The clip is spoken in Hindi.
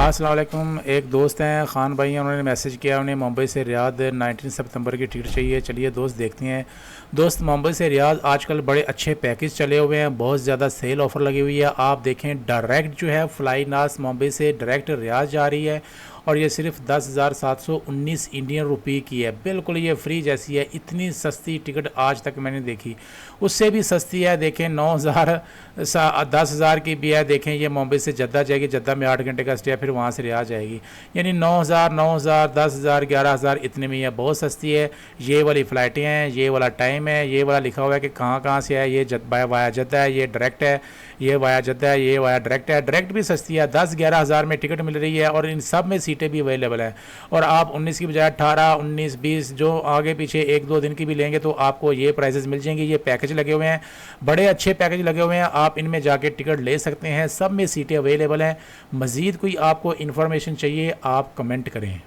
अस्सलाम वालेकुम। एक दोस्त हैं ख़ान भाई हैं, उन्होंने मैसेज किया, उन्हें मुंबई से रियाद 19 सितंबर की टिकट चाहिए। चलिए दोस्त देखते हैं। दोस्त मुंबई से रियाद आजकल बड़े अच्छे पैकेज चले हुए हैं, बहुत ज़्यादा सेल ऑफ़र लगी हुई है। आप देखें डायरेक्ट जो है फ़्लाई नास मुंबई से डायरेक्ट रियाद जा रही है और ये सिर्फ 10,719 इंडियन रुपये की है। बिल्कुल ये फ्री जैसी है। इतनी सस्ती टिकट आज तक मैंने देखी, उससे भी सस्ती है। देखें 9,000 10,000 की भी है। देखें ये मुंबई से जद्दा जाएगी, जद्दा में 8 घंटे का स्टे है, फिर वहाँ से रियाद जाएगी। यानी 9,000 10,000 11,000 इतने में ही है, बहुत सस्ती है। ये वाली फ़्लाइटें हैं, ये वाला टाइम है, ये वाला लिखा हुआ है कि कहाँ कहाँ से है। ये वाया जद्दा है, ये डायरेक्ट है, ये वाया जद्दा है, ये वाया डायरेक्ट है। डायरेक्ट भी सस्ती है, 10-11 हज़ार में टिकट मिल रही है और इन सब में सीटें भी अवेलेबल हैं। और आप 19 की बजाय 18, 19, 20 जो आगे पीछे 1-2 दिन की भी लेंगे तो आपको ये प्राइसेस मिल जाएंगे। ये पैकेज लगे हुए हैं, बड़े अच्छे पैकेज लगे हुए हैं। आप इनमें जाके टिकट ले सकते हैं, सब में सीटें अवेलेबल हैं। मज़ीद कोई आपको इन्फॉर्मेशन चाहिए आप कमेंट करें।